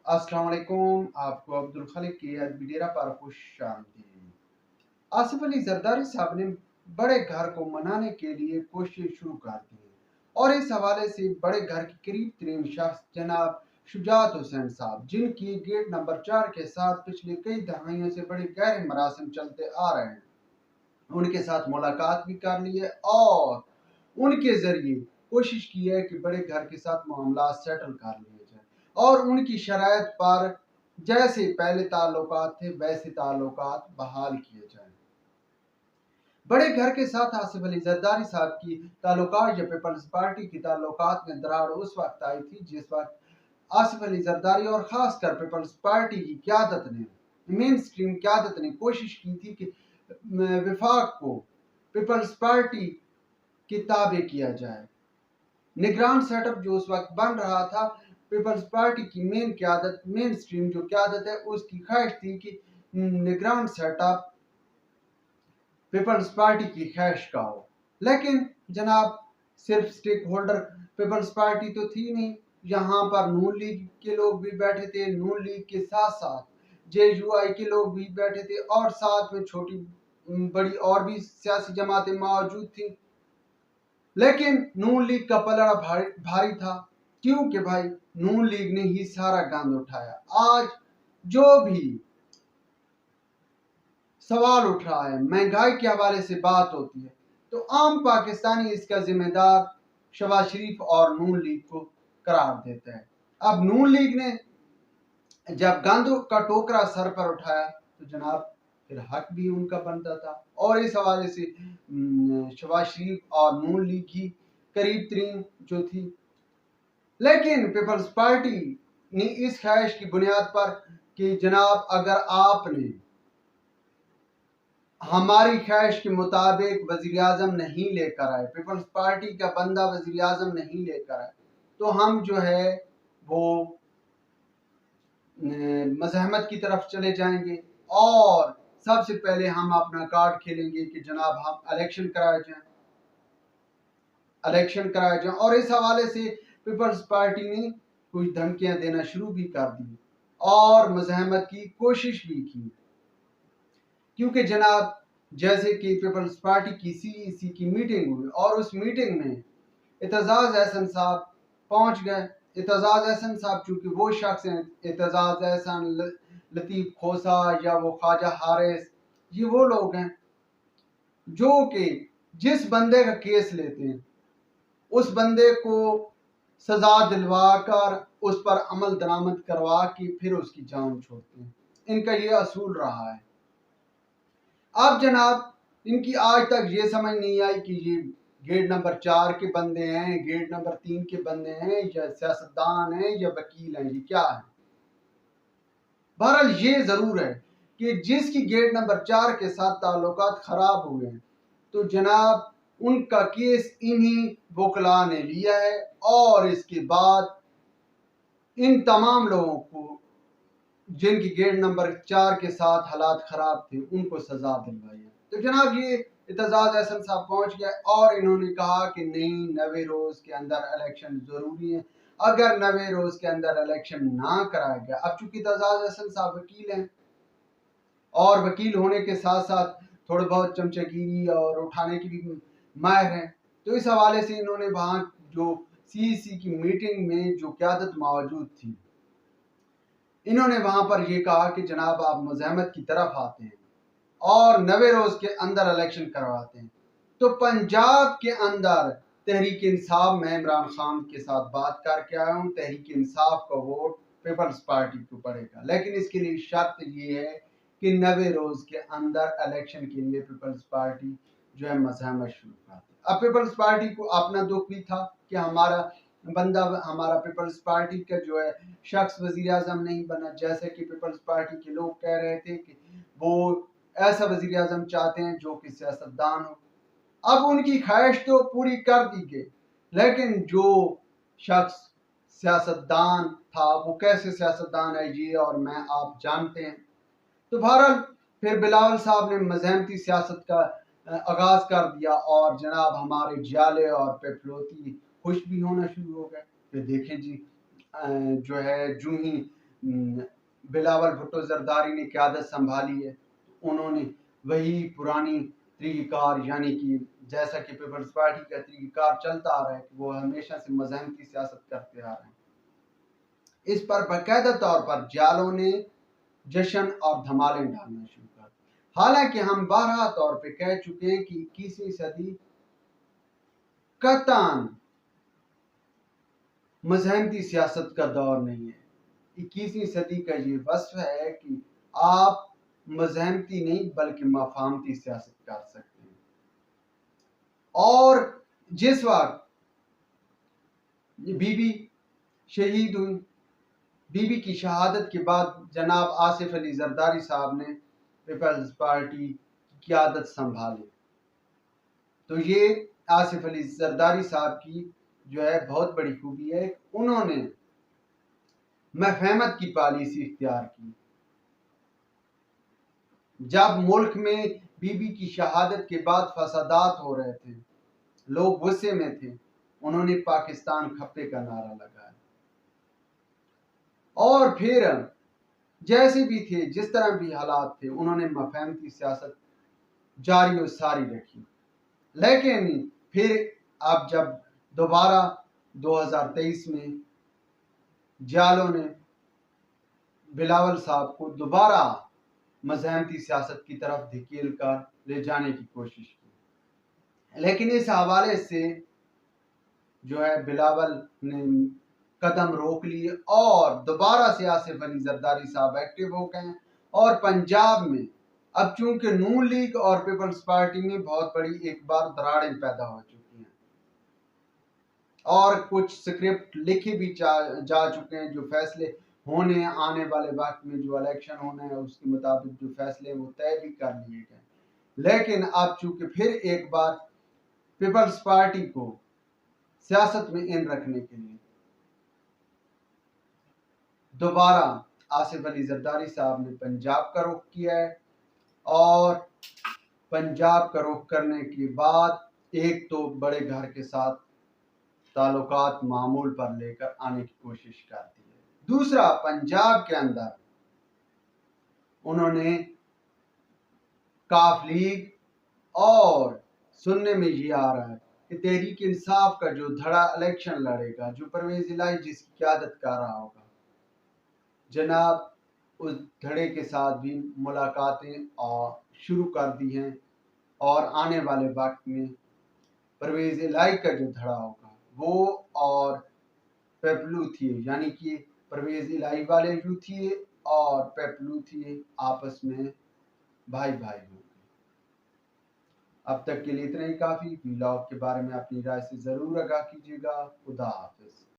अस्सलाम वालेकुम। आपको अब्दुल खलीक की वीडियो पर खुश आमदीद। आसिफ अली जरदारी साहब ने बड़े घर को मनाने के लिए कोशिश शुरू कर दी और इस हवाले से बड़े घर के करीब तरीन शख्स जनाब शुजात हुसैन साहब, जिनकी गेट नंबर 4 के साथ पिछले कई दहाइयों से बड़े गहरे मरासिम चलते आ रहे हैं, उनके साथ मुलाकात भी कर ली है और उनके जरिए कोशिश की है कि बड़े घर के साथ मामला सेटल कर लिए जाए और उनकी शराइत पर जैसे पहले ताल्लुकात थे वैसे ताल्लुकात बहाल किए जाए। बड़े घर के साथ आसिफ अली जरदारी साहब की ताल्लुकात या पीपल्स पार्टी की ताल्लुकात में दरार उस वक्त आई थी जिस वक्त आसिफ अली जरदारी और खासकर पीपल्स पार्टी की क्यादत ने, मेन स्ट्रीम क्यादत ने कोशिश की थी कि विफाक को पीपल्स पार्टी के ताबे किया जाए। निगरान सेटअप जो उस वक्त बन रहा था, पीपल्स पार्टी की मेन स्ट्रीम जो क्यादत है उसकी ख्वाहिश थी कि निगरान सेटअप पीपल्स पार्टी की ख्वाहिश का हो, लेकिन जनाब सिर्फ स्टेक होल्डर पीपल्स पार्टी तो थी नहीं, यहाँ पर नून लीग के लोग भी बैठे थे, नून लीग के साथ साथ JUI के लोग भी बैठे थे और साथ में छोटी बड़ी और भी सियासी जमातें मौजूद थी। लेकिन नून लीग का पलड़ा भारी था, क्योंकि भाई नून लीग ने ही सारा गंद उठाया। आज जो भी सवाल उठ रहा है, महंगाई के हवाले से बात होती है, तो आम पाकिस्तानी इसका जिम्मेदार शहबाज शरीफ और नून लीग को करार देता है। अब नून लीग ने जब गंद का टोकरा सर पर उठाया तो जनाब फिर हक भी उनका बनता था और इस हवाले से शहबाज शरीफ और नून लीग की करीब तरीन जो थी। लेकिन पीपल्स पार्टी ने इस ख्वाहिश की बुनियाद पर कि जनाब अगर आपने हमारी ख्वाहिश के मुताबिक वजीर आजम नहीं लेकर आए, पीपल्स पार्टी का बंदा वजीर आजम नहीं लेकर आए, तो हम जो है वो मजहमत की तरफ चले जाएंगे और सबसे पहले हम अपना कार्ड खेलेंगे कि जनाब हम इलेक्शन कराए जाएं और इस हवाले से पीपल्स पार्टी ने कुछ धमकियां देना शुरू भी कर दी और मजहमत की कोशिश भी की, क्योंकि जनाब जैसे कि पीपल्स पार्टी की CEC की मीटिंग हुई और उस मीटिंग में एतजाज एहसन साहब पहुंच गए। एतजाज एहसन साहब चूंकि वो शख्स हैं, एतजाज एहसन, लतीफ खोसा या वो ख्वाजा हारिस, ये वो लोग हैं जो कि जिस बंदे का केस लेते हैं उस बंदे को सजा दिलवा कर उस पर अमल दरामद करवा के फिर उसकी जान छोड़ते हैं। इनका ये असूल रहा है। अब जनाब इनकी आज तक ये समझ नहीं आई कि ये गेट नंबर 4 के बंदे हैं, गेट नंबर 3 के बंदे हैं, या सियासतदान हैं या वकील हैं, ये क्या है। बहरहाल ये जरूर है कि जिसकी गेट नंबर 4 के साथ ताल्लुकात खराब हुए हैं तो जनाब उनका केस इन्हीं वकला ने लिया है और इसके बाद इन तमाम लोगों को जिनकी गेट नंबर 4 के साथ हालात खराब थे उनको सजा दिलवाई है। तो जनाब ये एतजाज एहसन साहब पहुंच गए और इन्होंने कहा कि नहीं, 90 रोज के अंदर इलेक्शन जरूरी है। अगर 90 रोज के अंदर इलेक्शन ना कराया गया, अब चूंकि एतजाज एहसन साहब वकील हैं और वकील होने के साथ साथ थोड़े बहुत चमचगिरी और उठाने की भी माहिर हैं, तो इस हवाले से इन्होंने वहां जो CEC की मीटिंग में जो क़यादत मौजूद थी, इन्होंने वहां पर यह कहा कि जनाब आप मजहमत की तरफ आते हैं और 90 रोज के अंदर इलेक्शन करवाते हैं। तो पंजाब के अंदर तहरीक इंसाफ, मैं इमरान खान के साथ बात करके आया हूँ, तहरीक इंसाफ का वोट पीपल्स पार्टी को पड़ेगा, लेकिन इसके लिए शर्त ये है कि 90 रोज के अंदर इलेक्शन के लिए पीपल्स पार्टी जो है मजहमत शुरू करती है। अब पीपल्स पार्टी को अपना दुख भी था कि हमारा बंदा, हमारा पीपल्स पार्टी का जो है शख्स वजीर आजम नहीं बना, जैसे कि पीपल्स पार्टी के लोग कह रहे थे कि वो ऐसा वजीर आजम चाहते हैं जो कि सियासतदान हो। अब उनकी ख्वाहिश तो पूरी कर दी गई, लेकिन जो शख्स सियासतदान था वो कैसे सियासतदान है ये और मैं आप जानते हैं। तो बहरहाल फिर बिलावल साहब ने मजहमती सियासत का आगाज कर दिया और जनाब हमारे जियाले और पेपलोती खुश भी होना शुरू हो गए। फिर देखें जी जो है जूं ही بلاول بھٹو زرداری نے قیادت سنبھالی ہے، انہوں نے وہی پرانی طریقہ کار، یعنی کہ جیسا کہ پیپلز پارٹی کا طریقہ کار چلتا آ رہا ہے کہ وہ ہمیشہ سے مزاحمتی سیاست کرتے آ رہے ہیں، اس پر باقاعدہ طور پر جالوں نے جشن اور دھمالیں ڈالنا شروع کر دی۔ حالانکہ ہم بارہا طور پہ کہہ چکے ہیں کہ 21ویں صدی قطعاً مزاحمتی سیاست کا دور نہیں ہے۔ 21ویں صدی کا یہ وصف ہے کہ آپ مزاحمتی نہیں بلکہ مفاہمتی سیاست کر سکتے ہیں۔ اور جس وقت بی بی شہید ہوئی، بی بی کی شہادت کے بعد جناب آصف علی زرداری صاحب نے پیپلز پارٹی کی قیادت سنبھالی، تو یہ آصف علی زرداری صاحب کی جو ہے بہت بڑی خوبی ہے، انہوں نے مفاہمت کی پالیسی اختیار کی۔ جب ملک میں بی بی کی شہادت کے بعد فسادات ہو رہے تھے، لوگ غصے میں تھے، انہوں نے پاکستان کھپے کا نعرہ لگایا، اور پھر جیسے بھی تھے، جس طرح بھی حالات تھے، انہوں نے مفاہمتی سیاست جاری و ساری رکھی۔ لیکن پھر اب جب دوبارہ 2023 میں جالوں نے بلاول صاحب کو دوبارہ مزاحمتی سیاست کی طرف دھکیل کر لے جانے کی کوشش کی، لیکن اس حوالے سے جو ہے بلاول نے قدم روک لیے اور دوبارہ سے آصف علی زرداری صاحب ایکٹیو ہو گئے ہیں، اور پنجاب میں اب چونکہ نون لیگ اور پیپلز پارٹی میں بہت بڑی ایک بار دراڑیں پیدا ہو چکی ہیں، اور کچھ سکرپٹ لکھے بھی جا چکے ہیں، جو فیصلے ہونے ہیں آنے والے وقت میں، جو الیکشن ہونا ہے اس کے مطابق جو فیصلے وہ طے بھی کر لیے گئے، لیکن اب چونکہ پھر ایک بار پیپلز پارٹی کو سیاست میں ان رکھنے کے لیے دوبارہ آصف علی زرداری صاحب نے پنجاب کا رخ کیا ہے، اور پنجاب کا رخ کرنے کے بعد ایک تو بڑے گھر کے ساتھ تعلقات معمول پر لے کر آنے کی کوشش کرتی ہے، دوسرا پنجاب کے اندر انہوں نے کاف لیگ، اور سننے میں یہ آ رہا ہے کہ تحریک انصاف کا جو دھڑا الیکشن لڑے گا، جو پرویز الہی جس کی قیادت کر رہا ہوگا، جناب اس دھڑے کے ساتھ بھی ملاقاتیں شروع کر دی ہیں، اور آنے والے وقت میں پرویز الہی کا جو دھڑا ہوگا وہ اور پیپلوتھیے، یعنی کہ پرویز الہی والے یوتھیے اور پیپلوتھیے آپس میں بھائی بھائی ہوں گے۔ اب تک کے لیے اتنا ہی کافی۔ ولاگ کے بارے میں اپنی رائے سے ضرور آگاہ کیجیے گا۔ خدا حافظ۔